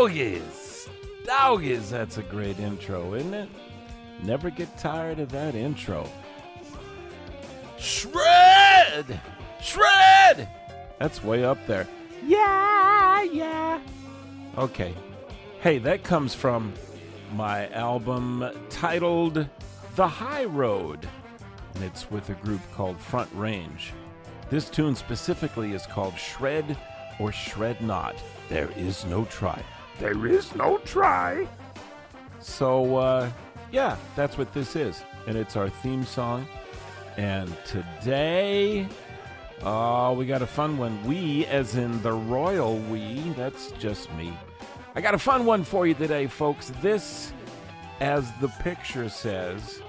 Doggies! Doggies! That's a great intro, isn't it? Never get tired of that intro. Shred! Shred! That's way up there. Yeah. Okay. Hey, that comes from my album titled The High Road, and it's with a group called Front Range. This tune specifically is called Shred or Shred Not. There is no try. There is no try. So, yeah, that's what this is. And it's our theme song. And today, we got a fun one. We, as in the royal we, that's just me. I got a fun one for you today, folks. This, as the picture says,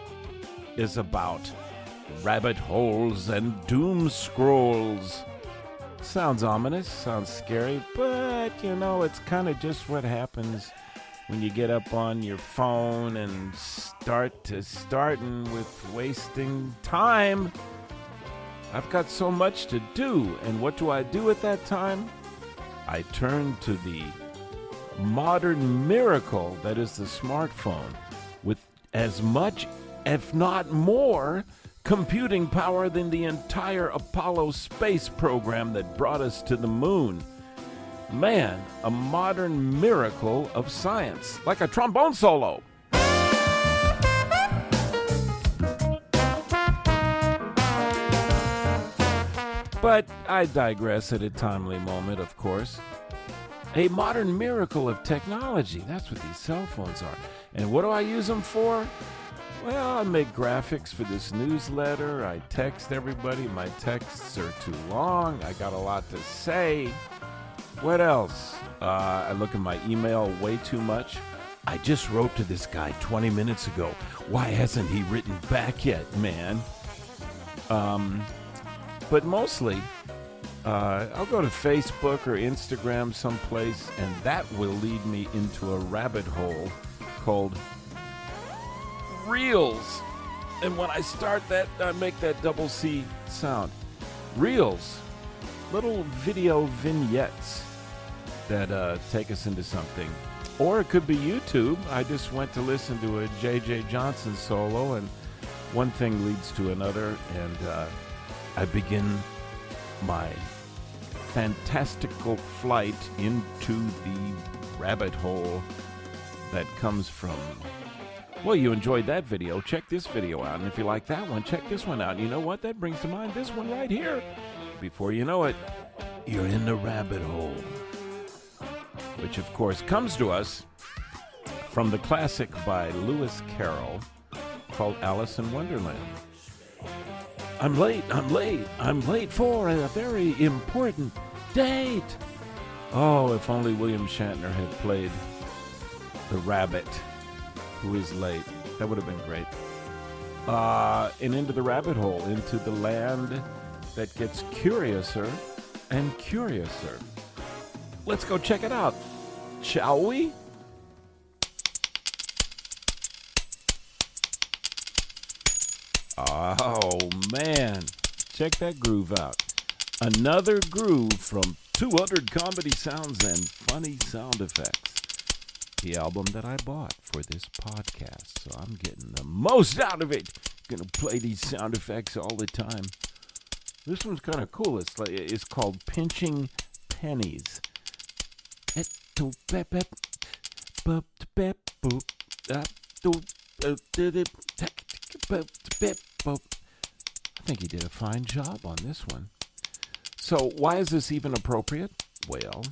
is about rabbit holes and doom scrolls. Sounds ominous, sounds scary, but, you know, it's kind of just what happens when you get up on your phone and starting with wasting time. I've got so much to do, and what do I do at that time? I turn to the modern miracle that is the smartphone, with as much, if not more, computing power than the entire Apollo space program that brought us to the moon. Man, a modern miracle of science, like a trombone solo. But I digress at a timely moment, of course. A modern miracle of technology. That's what these cell phones are. And what do I use them for? Well, I make graphics for this newsletter. I text everybody. My texts are too long. I got a lot to say. What else? I look at my email way too much. I just wrote to this guy 20 minutes ago. Why hasn't he written back yet, man? But mostly, I'll go to Facebook or Instagram someplace, and that will lead me into a rabbit hole called Reels. And when I start that, I make that double C sound. Reels. Little video vignettes that take us into something. Or it could be YouTube. I just went to listen to a J.J. Johnson solo, and one thing leads to another, and I begin my fantastical flight into the rabbit hole that comes from... Well, you enjoyed that video. Check this video out. And if you like that one, check this one out. And you know what? That brings to mind this one right here. Before you know it, you're in the rabbit hole. Which, of course, comes to us from the classic by Lewis Carroll called Alice in Wonderland. I'm late for a very important date. Oh, if only William Shatner had played the rabbit who is late. That would have been great. And into the rabbit hole, into the land that gets curiouser and curiouser. Let's go check it out, shall we? Oh, man. Check that groove out. Another groove from 200 Comedy Sounds and Funny Sound Effects. The album that I bought for this podcast, so I'm getting the most out of it. Gonna play these sound effects all the time. This one's kind of cool. It's called Pinching Pennies. I think he did a fine job on this one. So why is this even appropriate? Well,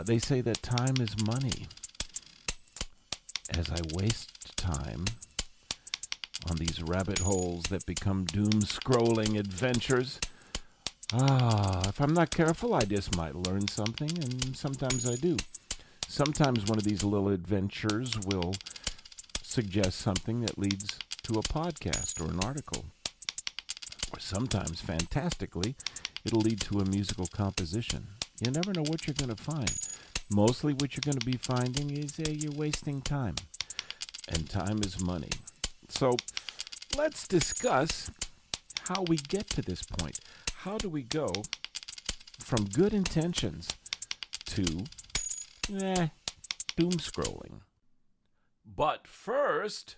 they say that time is money. As I waste time on these rabbit holes that become doom-scrolling adventures, if I'm not careful, I just might learn something, and sometimes I do. Sometimes one of these little adventures will suggest something that leads to a podcast or an article. Or sometimes, fantastically, it'll lead to a musical composition. You never know what you're going to find. Mostly what you're going to be finding is you're wasting time. And time is money. So let's discuss how we get to this point. How do we go from good intentions to doom scrolling. But first,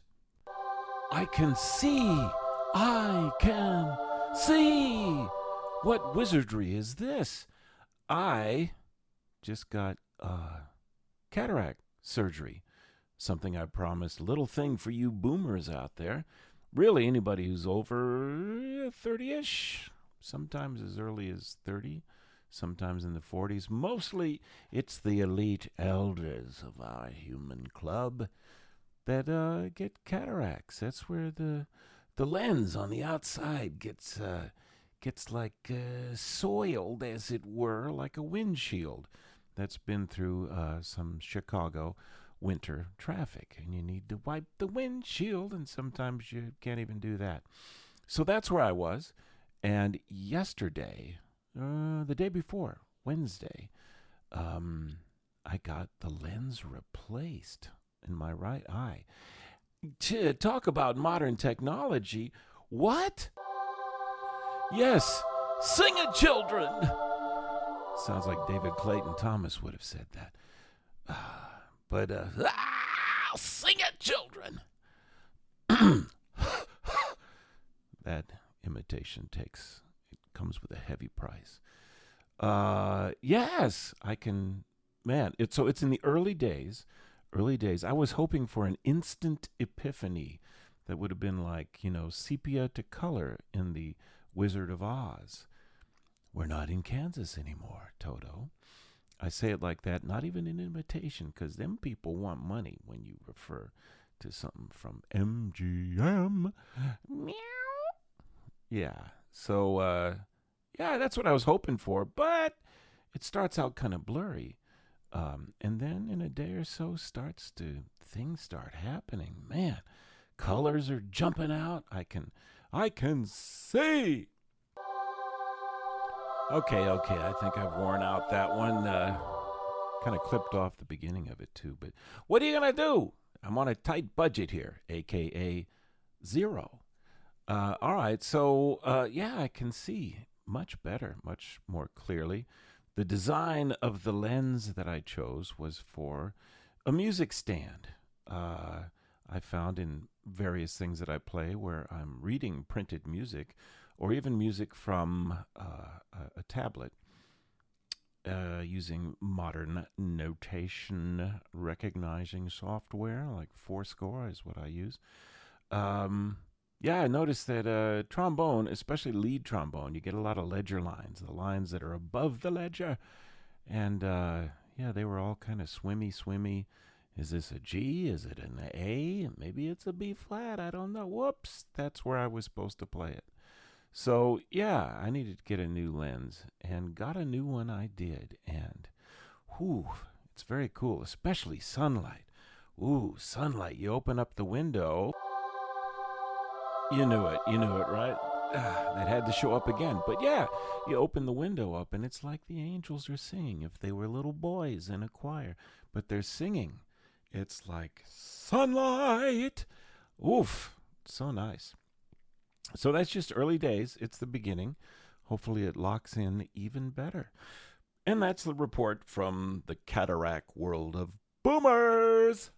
I can see. What wizardry is this? I just got cataract surgery. Something I promised, little thing for you boomers out there. Really, anybody who's over 30-ish, sometimes as early as 30, sometimes in the 40s. Mostly, it's the elite elders of our human club that get cataracts. That's where the lens on the outside gets like soiled, as it were, like a windshield that's been through some Chicago winter traffic, and you need to wipe the windshield, and sometimes you can't even do that. So that's where I was, and yesterday, the day before, Wednesday, I got the lens replaced in my right eye. To talk about modern technology, what? Yes, sing it, children! Sounds like David Clayton Thomas would have said that. But sing it, children! That imitation comes with a heavy price. Yes, I can, man, it's in the early days. I was hoping for an instant epiphany that would have been like, sepia to color in the Wizard of Oz. We're not in Kansas anymore, Toto. I say it like that, not even in imitation, because them people want money when you refer to something from MGM. Meow. Yeah, so, that's what I was hoping for, but it starts out kind of blurry. And then in a day or so, things start happening. Man, colors are jumping out. I can see. Okay, I think I've worn out that one. Kind of clipped off the beginning of it, too. But what are you going to do? I'm on a tight budget here, a.k.a. zero. All right, so, I can see much better, much more clearly. The design of the lens that I chose was for a music stand. I found in various things that I play where I'm reading printed music or even music from a tablet using modern notation recognizing software like Fourscore is what I use. I noticed that trombone, especially lead trombone, you get a lot of ledger lines, the lines that are above the ledger. And, they were all kind of swimmy. Is this a G? Is it an A? Maybe it's a B flat. I don't know. Whoops. That's where I was supposed to play it. So, I needed to get a new lens, and got a new one I did. And, it's very cool, especially sunlight. Ooh, sunlight. You open up the window. You knew it, right? That had to show up again. But you open the window up, and it's like the angels are singing if they were little boys in a choir. But they're singing. It's like sunlight. Oof, so nice. So that's just early days. It's the beginning. Hopefully it locks in even better. And that's the report from the cataract world of boomers.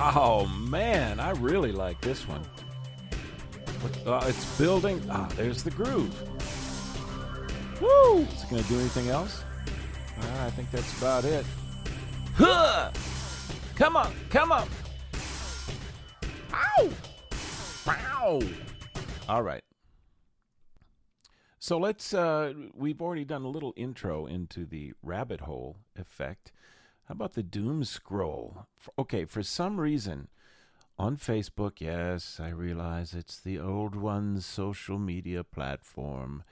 Oh, man, I really like this one. It's building. There's the groove. Woo! Is it going to do anything else? I think that's about it. Huh! Come on! Ow! Ow! All right. So we've already done a little intro into the rabbit hole effect. How about the doom scroll? Okay, for some reason, on Facebook, yes, I realize it's the old one's social media platform.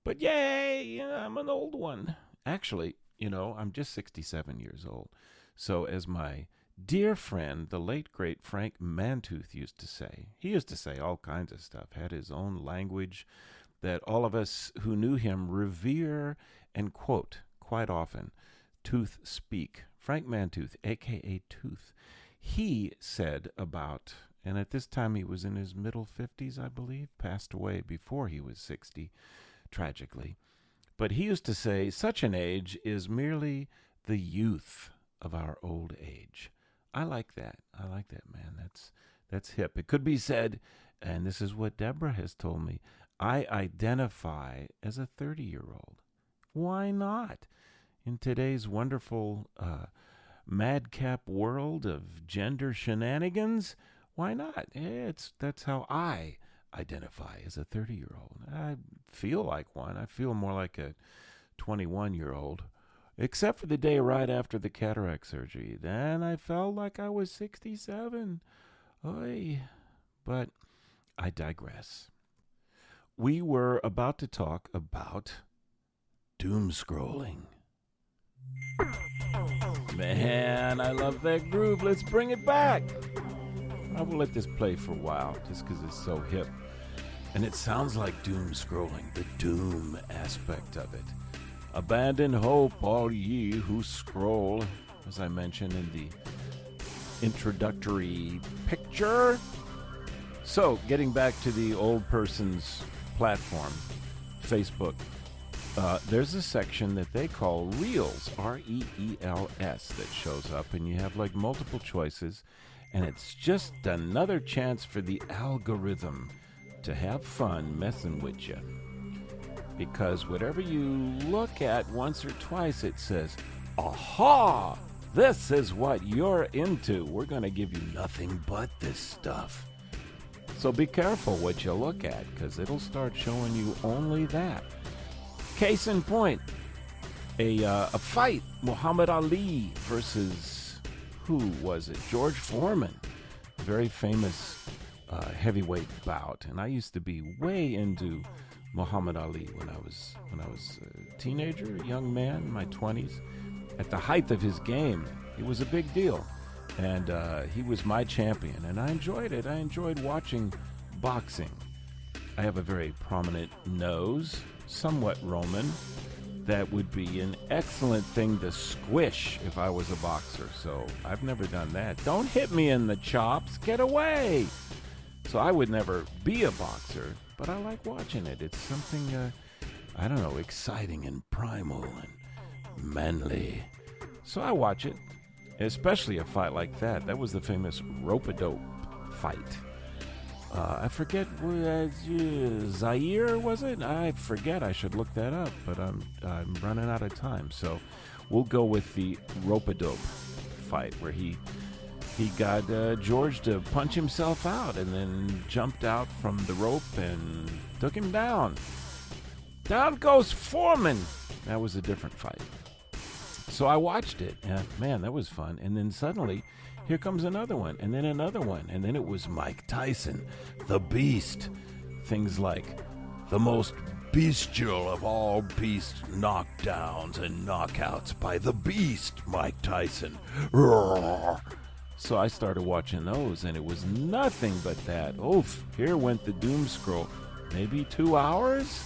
But yay, I'm an old one. Actually, I'm just 67 years old. So as my dear friend, the late, great Frank Mantooth used to say, he used to say all kinds of stuff, had his own language that all of us who knew him revere and quote quite often. Tooth speak Frank Mantooth, a.k.a. Tooth, he said about, and at this time he was in his middle 50s, I believe, passed away before he was 60, tragically. But he used to say, such an age is merely the youth of our old age. I like that. I like that, man. That's hip. It could be said, and this is what Deborah has told me, I identify as a 30-year-old. Why not? In today's wonderful madcap world of gender shenanigans, why not? That's how I identify as a 30-year-old. I feel like one. I feel more like a 21-year-old, except for the day right after the cataract surgery. Then I felt like I was 67. Oy. But I digress. We were about to talk about doom scrolling. Man, I love that groove. Let's bring it back. I will let this play for a while just because it's so hip. And it sounds like doom scrolling, the doom aspect of it. Abandon hope, all ye who scroll, as I mentioned in the introductory picture. So, getting back to the old person's platform, Facebook, there's a section that they call Reels, R-E-E-L-S, that shows up, and you have like multiple choices, and it's just another chance for the algorithm to have fun messing with you. Because whatever you look at once or twice, it says, aha, this is what you're into. We're going to give you nothing but this stuff. So be careful what you look at, because it'll start showing you only that. Case in point, a fight, Muhammad Ali versus, who was it? George Foreman, very famous heavyweight bout. And I used to be way into Muhammad Ali when I was a teenager, a young man in my 20s. At the height of his game, it was a big deal. And he was my champion, and I enjoyed it. I enjoyed watching boxing. I have a very prominent nose, somewhat Roman. That would be an excellent thing to squish if I was a boxer, so I've never done that. Don't hit me in the chops, get away! So I would never be a boxer, but I like watching it. It's something, I don't know, exciting and primal and manly. So I watch it, especially a fight like that. That was the famous rope-a-dope fight. I forget, Zaire, was it? I forget. I should look that up, but I'm running out of time. So we'll go with the rope-a-dope fight where he got George to punch himself out and then jumped out from the rope and took him down. Down goes Foreman. That was a different fight. So I watched it, and man, that was fun. And then suddenly, here comes another one, and then another one. And then it was Mike Tyson, the Beast. Things like the most bestial of all beast knockdowns and knockouts by the Beast, Mike Tyson. Roar. So I started watching those, and it was nothing but that. Oof, here went the doom scroll. Maybe 2 hours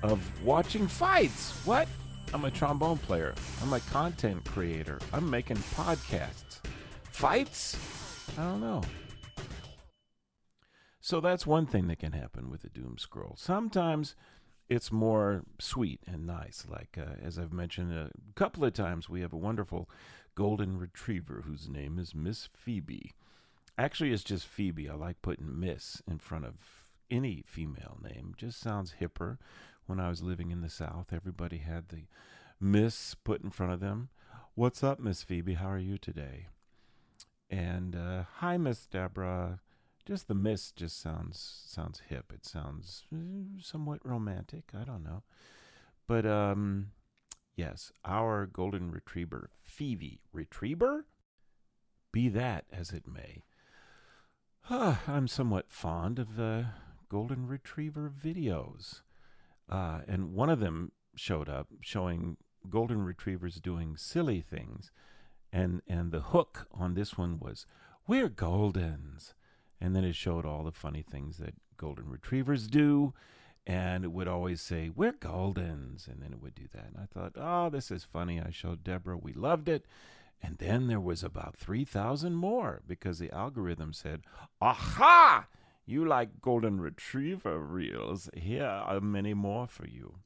of watching fights. What? I'm a trombone player. I'm a content creator. I'm making podcasts. Fights? I don't know. So that's one thing that can happen with the doom scroll. Sometimes it's more sweet and nice. Like, as I've mentioned a couple of times, we have a wonderful golden retriever whose name is Miss Phoebe. Actually, it's just Phoebe. I like putting Miss in front of any female name. Just sounds hipper. When I was living in the South, everybody had the Miss put in front of them. What's up, Miss Phoebe? How are you today? And hi, Miss Deborah. Just the Miss just sounds hip. It sounds somewhat romantic. I don't know. But yes, our golden retriever, Phoebe. Retriever? Be that as it may. I'm somewhat fond of golden retriever videos. And one of them showed up showing golden retrievers doing silly things. And the hook on this one was, we're Goldens. And then it showed all the funny things that golden retrievers do. And it would always say, we're Goldens. And then it would do that. And I thought, oh, this is funny. I showed Deborah. We loved it. And then there was about 3,000 more because the algorithm said, aha, you like golden retriever reels. Here are many more for you.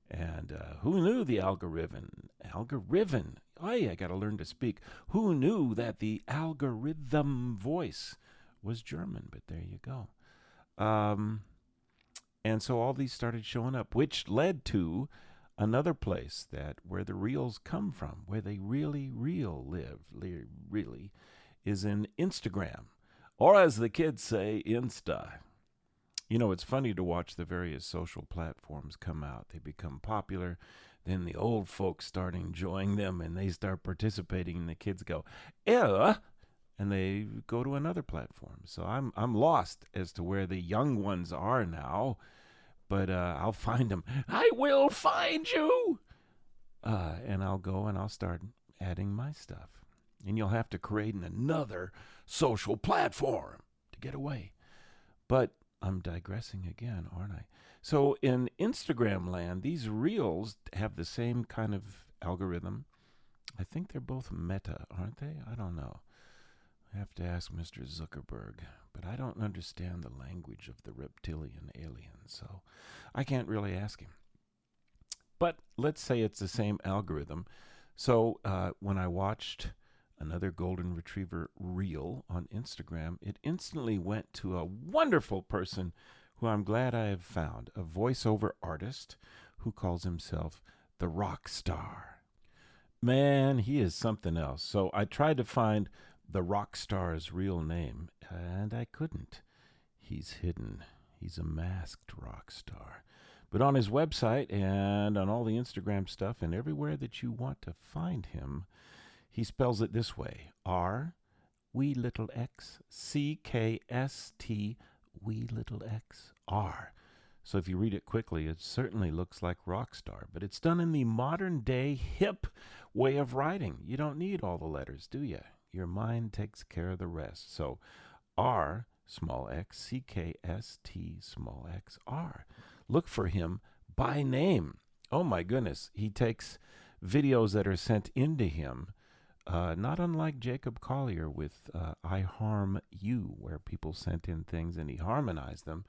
And who knew the algorithm? Oh, yeah, I got to learn to speak. Who knew that the algorithm voice was German? But there you go. And so all these started showing up, which led to another place where the reels come from, where they really is in Instagram, or as the kids say, Insta. You know, it's funny to watch the various social platforms come out. They become popular. Then the old folks start enjoying them, and they start participating, and the kids go, ew, and they go to another platform. So I'm lost as to where the young ones are now, but I'll find them. I will find you! And I'll go and I'll start adding my stuff. And you'll have to create another social platform to get away. But I'm digressing again, aren't I? So in Instagram land, these reels have the same kind of algorithm. I think they're both Meta, aren't they? I don't know. I have to ask Mr. Zuckerberg, but I don't understand the language of the reptilian aliens, so I can't really ask him. But let's say it's the same algorithm. So when I watched another golden retriever reel on Instagram, it instantly went to a wonderful person who I'm glad I have found, a voiceover artist who calls himself the Rock Star. Man, he is something else. So I tried to find the rock star's real name, and I couldn't. He's hidden. He's a masked rock star. But on his website and on all the Instagram stuff and everywhere that you want to find him, he spells it this way: R, WheeeeeeX, CKST, WheeeeeeX, R. So if you read it quickly, it certainly looks like Rockstar, but it's done in the modern day hip way of writing. You don't need all the letters, do you? Your mind takes care of the rest. So R, small x, CKST, small x, R. Look for him by name. Oh my goodness. He takes videos that are sent into him, not unlike Jacob Collier with I Harm You, where people sent in things and he harmonized them.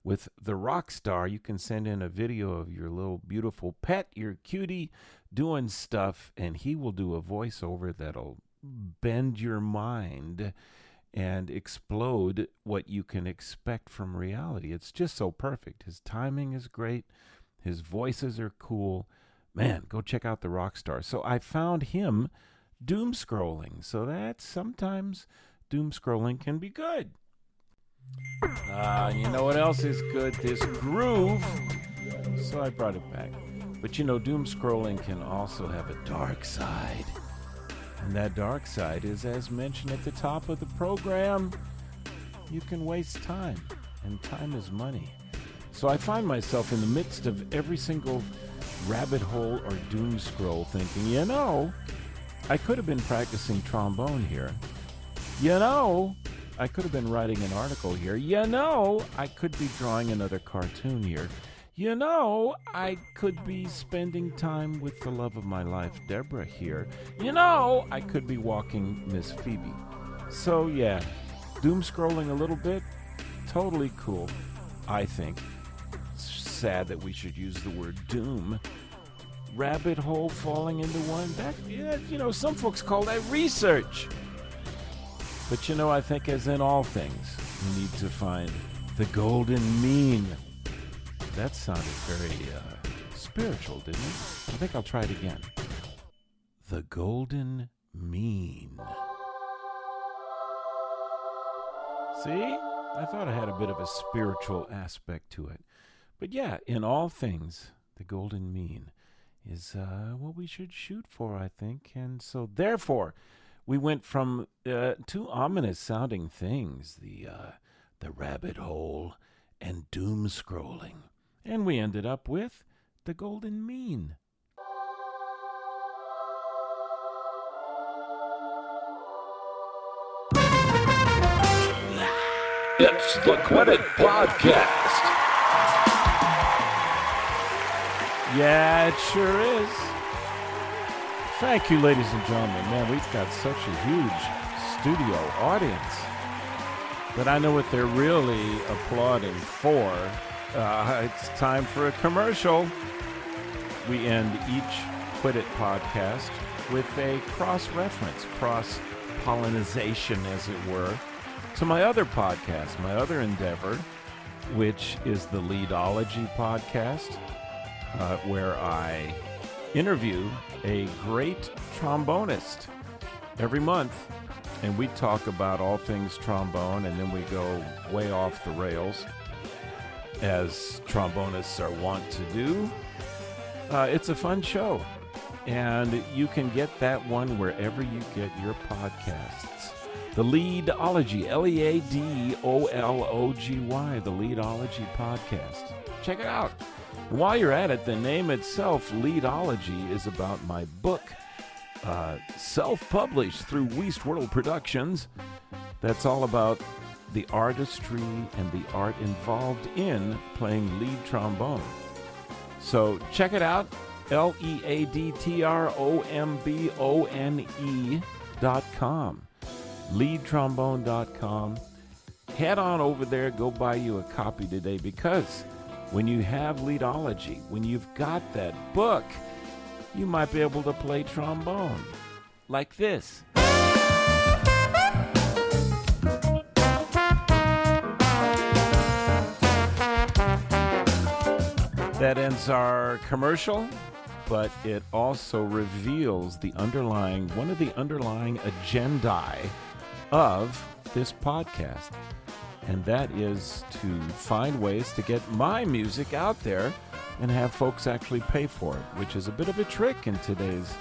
With the Rockstar, you can send in a video of your little beautiful pet, your cutie, doing stuff, and he will do a voiceover that'll bend your mind and explode what you can expect from reality. It's just so perfect. His timing is great. His voices are cool. Man, go check out the Rockstar. So I found him doom scrolling. So that sometimes doom scrolling can be good. You know what else is good? This groove. So I brought it back. But you know, doom scrolling can also have a dark side. And that dark side is, as mentioned at the top of the program, you can waste time. And time is money. So I find myself in the midst of every single rabbit hole or doom scroll thinking, you know, I could have been practicing trombone here. You know, I could have been writing an article here. You know, I could be drawing another cartoon here. You know, I could be spending time with the love of my life, Deborah, here. You know, I could be walking Miss Phoebe. So, yeah, doom scrolling a little bit, totally cool, I think. It's sad that we should use the word doom. Rabbit hole falling into one, you know, some folks call that research. But, you know, I think as in all things, we need to find the golden mean. That sounded very spiritual, didn't it? I think I'll try it again. The golden mean. See? I thought I had a bit of a spiritual aspect to it. But yeah, in all things, the golden mean is what we should shoot for, I think. And so therefore, we went from two ominous sounding things, the rabbit hole and doom scrolling. And we ended up with the golden mean. It's the Quit Podcast. Yeah, it sure is. Thank you, ladies and gentlemen. Man, we've got such a huge studio audience that I know what they're really applauding for. It's time for a commercial. We end each Quit It podcast with a cross-reference, cross-pollinization, as it were, to my other podcast, my other endeavor, which is the WheeeeeeDOGGIES podcast, where I interview a great trombonist every month, and we talk about all things trombone, and then we go way off the rails, as trombonists are wont to do. It's a fun show, and you can get that one wherever you get your podcasts. The WheeeeeeDOGGIES, LeaDOLOGY, the WheeeeeeDOGGIES podcast. Check it out. While you're at it, the name itself, WheeeeeeDOGGIES, is about my book, self-published through WheeeeeeWorld Productions. That's all about the artistry and the art involved in playing lead trombone. So check it out, LeaDTrombone.com, leadtrombone.com. Head on over there, go buy you a copy today, because when you have WheeeeeeDOGGIES, when you've got that book, you might be able to play trombone like this. That ends our commercial, but it also reveals one of the underlying agendae of this podcast. And that is to find ways to get my music out there and have folks actually pay for it, which is a bit of a trick in today's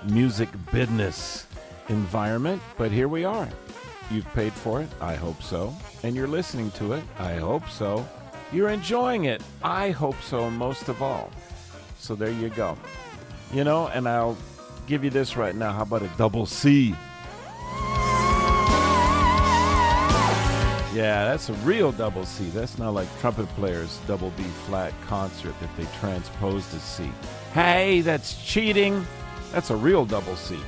music business environment. But here we are. You've paid for it, I hope so. And you're listening to it, I hope so. You're enjoying it, I hope so, most of all. So there you go. You know, and I'll give you this right now. How about a double C? Yeah, that's a real double C. That's not like trumpet players' double B flat concert that they transpose to C. Hey, that's cheating. That's a real double C.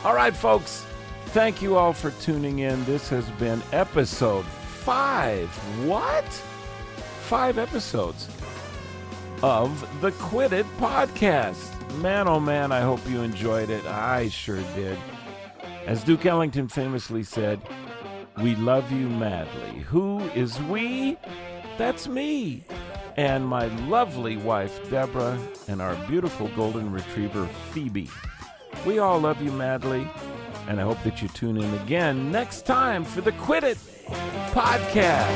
All right, folks. Thank you all for tuning in. This has been episode 5. What? 5 episodes of the Quit It podcast. Man, oh man, I hope you enjoyed it. I sure did. As Duke Ellington famously said, we love you madly. Who is we? That's me. And my lovely wife, Deborah, and our beautiful golden retriever, Phoebe. We all love you madly, and I hope that you tune in again next time for the Quit It podcast.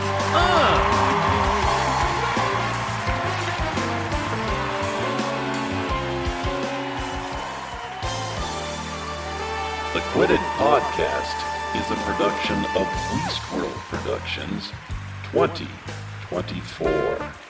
The Quit It Podcast is a production of WheeeeeWorld Productions 2024.